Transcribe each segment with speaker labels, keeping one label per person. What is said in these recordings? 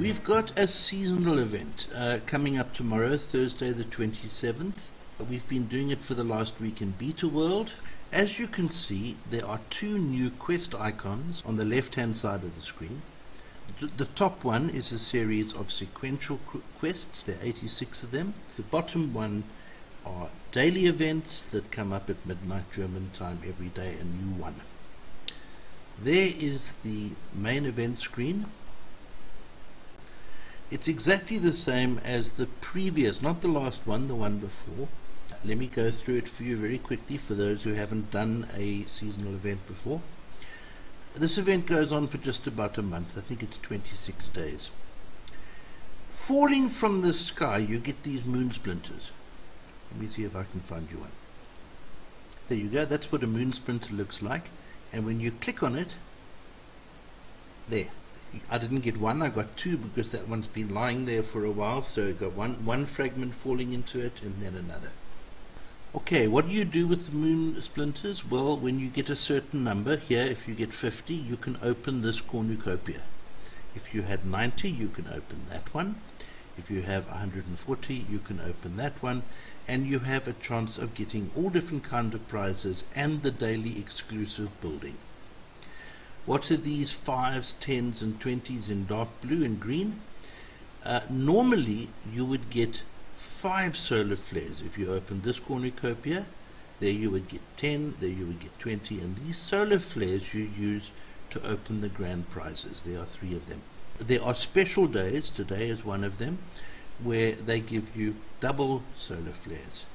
Speaker 1: We've got a seasonal event coming up tomorrow, Thursday the 27th. We've been doing it for the last week in Beta World. As you can see, there are two new quest icons on the left hand side of the screen. The top one is a series of sequential quests. There are 86 of them. The bottom one are daily events that come up at midnight German time every day, a new one. There is the main event screen. It's exactly the same as the previous, not the last one, the one before. Let me go through it for you very quickly for those who haven't done a seasonal event before. This event goes on for just about a month. I think it's 26 days. Falling from the sky, you get these moon splinters. Let me see if I can find you one. There you go. That's what a moon splinter looks like. And when you click on it, there. I didn't get one, I got two because that one's been lying there for a while, so I got one fragment falling into it and then another. Okay, what do you do with the moon splinters? Well, when you get a certain number, here if you get 50, you can open this cornucopia. If you had 90, you can open that one. If you have 140, you can open that one, and you have a chance of getting all different kinds of prizes and the daily exclusive building. What are these 5s, 10s and 20s in dark blue and green? Normally you would get 5 solar flares. If you open this cornucopia, there you would get 10, there you would get 20, and these solar flares you use to open the grand prizes. There are 3 of them. There are special days, today is one of them, where they give you double solar flares.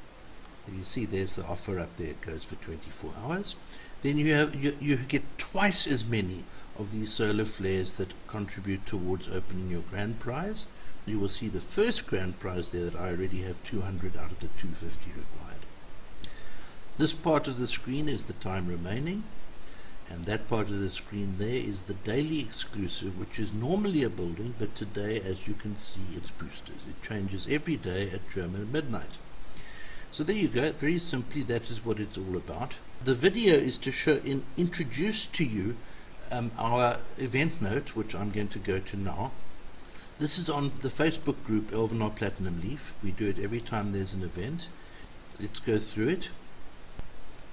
Speaker 1: You see there's the offer up there, it goes for 24 hours. Then you get twice as many of these solar flares that contribute towards opening your grand prize. You will see the first grand prize there that I already have 200 out of the 250 required. This part of the screen is the time remaining, and that part of the screen there is the daily exclusive, which is normally a building, but today, as you can see, it's boosters. It changes every day at German midnight. So there you go. Very simply, that is what it's all about. The video is to introduce to you our event note, which I'm going to go to now. This is on the Facebook group Elvenar Platinum Leaf. We do it every time there's an event. Let's go through it.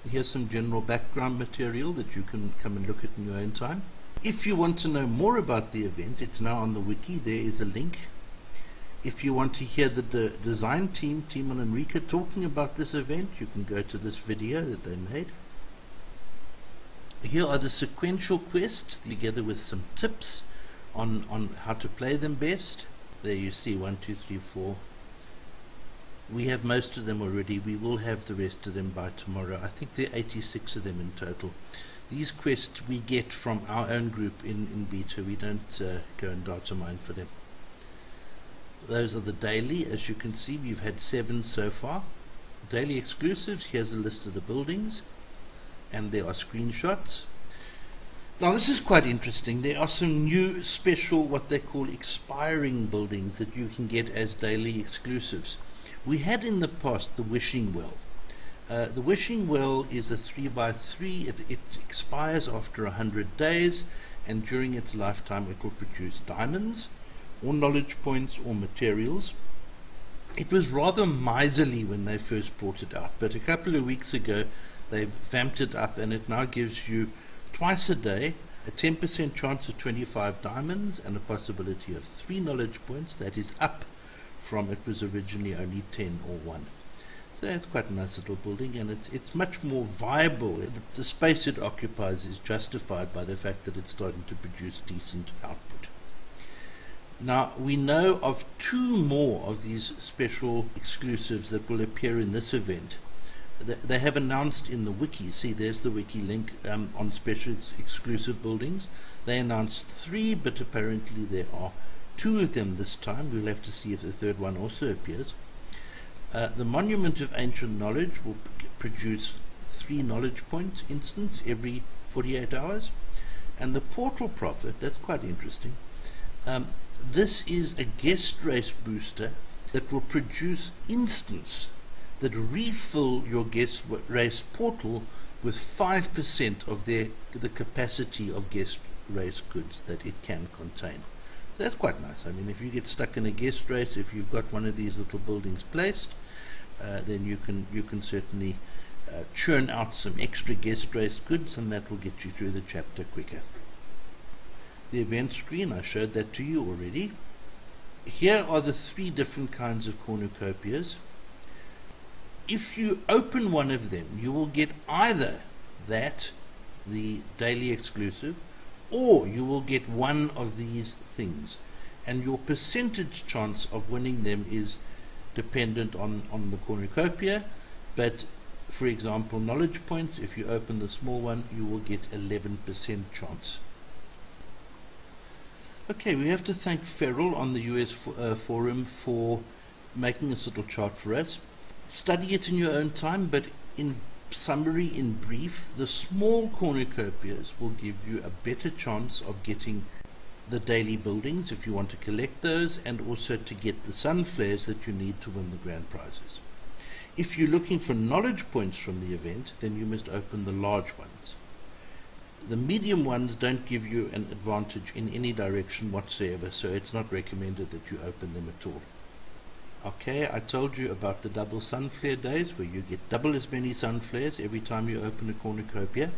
Speaker 1: Here's some general background material that you can come and look at in your own time. If you want to know more about the event, it's now on the wiki. There is a link. If you want to hear the design team, Timon and Rika, talking about this event, you can go to this video that they made. Here are the sequential quests, together with some tips on how to play them best. There you see 1, 2, 3, 4. We have most of them already. We will have the rest of them by tomorrow. I think there are 86 of them in total. These quests we get from our own group in beta. We don't go and data mine for them. Those are the daily. As you can see, we've had 7 so far. Daily exclusives. Here's a list of the buildings, and there are screenshots. Now this is quite interesting. There are some new special, what they call expiring buildings that you can get as daily exclusives. We had in the past the Wishing Well. The Wishing Well is a 3x3. It expires after 100 days, and during its lifetime it will produce diamonds, or knowledge points, or materials. It was rather miserly when they first brought it out, but a couple of weeks ago they've vamped it up, and it now gives you twice a day a 10% chance of 25 diamonds and a possibility of 3 knowledge points. That is up from it was originally only 10 or 1. So it's quite a nice little building, and it's much more viable. The space it occupies is justified by the fact that it's starting to produce decent output. Now we know of 2 more of these special exclusives that will appear in this event. They have announced in the wiki. See, there's the wiki link on special exclusive buildings. They announced 3, but apparently there are 2 of them this time. We'll have to see if the third one also appears. The Monument of Ancient Knowledge will produce 3 knowledge point instants every 48 hours. And the Portal Prophet, that's quite interesting. This is a guest race booster that will produce instants that refill your guest race portal with 5% of the capacity of guest race goods that it can contain. That's quite nice. I mean, if you get stuck in a guest race, if you've got one of these little buildings placed, then you can certainly churn out some extra guest race goods, and that will get you through the chapter quicker. The event screen, I showed that to you already. Here are the 3 different kinds of cornucopias. If you open one of them, you will get either that, the daily exclusive, or you will get one of these things, and your percentage chance of winning them is dependent on the cornucopia. But for example, knowledge points, if you open the small one, you will get 11% chance. Okay, we have to thank Feral on the US forum for making this little chart for us. Study it in your own time, but in summary, in brief, the small cornucopias will give you a better chance of getting the daily buildings if you want to collect those, and also to get the sun flares that you need to win the grand prizes. If you're looking for knowledge points from the event, then you must open the large ones. The medium ones don't give you an advantage in any direction whatsoever, so it's not recommended that you open them at all. Okay, I told you about the double sun flare days, where you get double as many sun flares every time you open a cornucopia,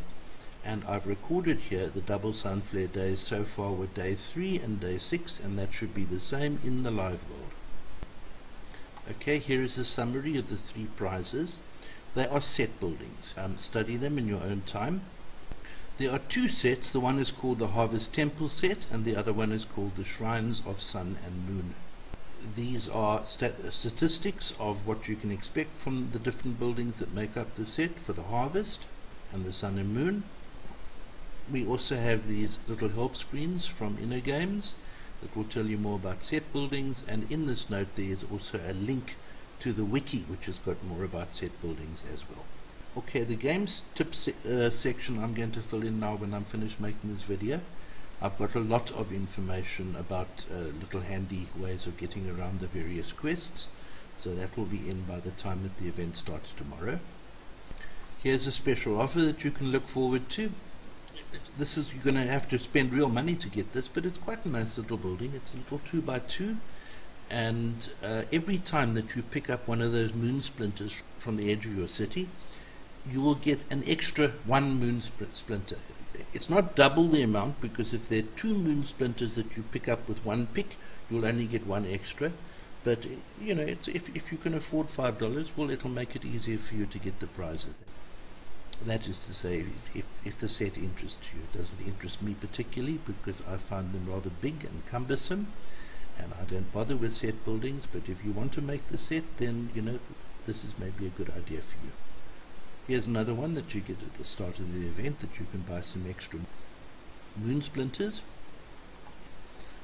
Speaker 1: and I've recorded here the double sun flare days so far with day 3 and day 6, and that should be the same in the live world. Okay, here is a summary of the 3 prizes. They are set buildings. Study them in your own time. There are 2 sets. The one is called the Harvest Temple set, and the other one is called the Shrines of Sun and Moon. These are statistics of what you can expect from the different buildings that make up the set for the Harvest and the Sun and Moon. We also have these little help screens from Inner Games that will tell you more about set buildings, and in this note there is also a link to the wiki which has got more about set buildings as well. Okay, the games tips section I'm going to fill in now when I'm finished making this video. I've got a lot of information about little handy ways of getting around the various quests, so that will be in by the time that the event starts tomorrow. Here's a special offer that you can look forward to. This is, you're going to have to spend real money to get this, but it's quite a nice little building. It's a little 2x2, and every time that you pick up one of those moon splinters from the edge of your city, you will get an extra 1 moon splinter. It's not double the amount, because if there are 2 moon splinters that you pick up with 1 pick, you'll only get 1 extra. But you know, if you can afford $5, well, it'll make it easier for you to get the prizes. That is to say, if the set interests you. It doesn't interest me particularly, because I find them rather big and cumbersome, and I don't bother with set buildings. But if you want to make the set, then you know, this is maybe a good idea for you. Here's another one that you get at the start of the event, that you can buy some extra moon splinters.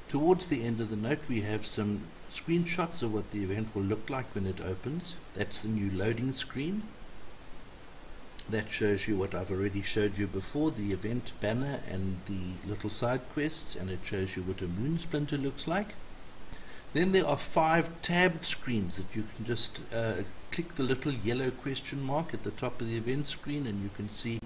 Speaker 1: Towards the end of the note we have some screenshots of what the event will look like when it opens. That's the new loading screen. That shows you what I've already showed you before, the event banner and the little side quests, and it shows you what a moon splinter looks like. Then there are 5 tabbed screens that you can just click the little yellow question mark at the top of the event screen, and you can see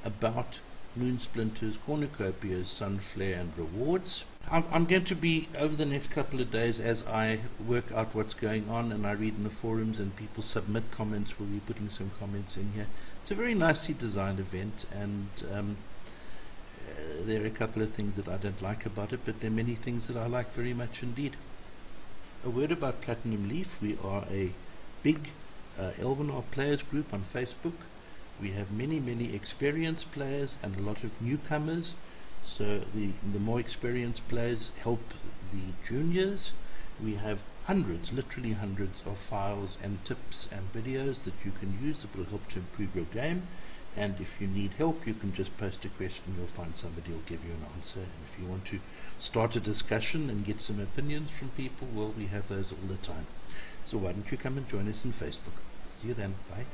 Speaker 1: about moon splinters, cornucopias, sun flare and rewards. I'm going to be, over the next couple of days, as I work out what's going on and I read in the forums and people submit comments, we'll be putting some comments in here. It's a very nicely designed event, and there are a couple of things that I don't like about it, but there are many things that I like very much indeed. A word about Platinum Leaf. We are a big Elvenar players group on Facebook. We have many experienced players and a lot of newcomers, so the more experienced players help the juniors. We have hundreds, literally hundreds of files and tips and videos that you can use that will help to improve your game, and if you need help you can just post a question, you'll find somebody who'll give you an answer. And if you want to start a discussion and get some opinions from people, well, we have those all the time. So why don't you come and join us on Facebook. See you then. Bye.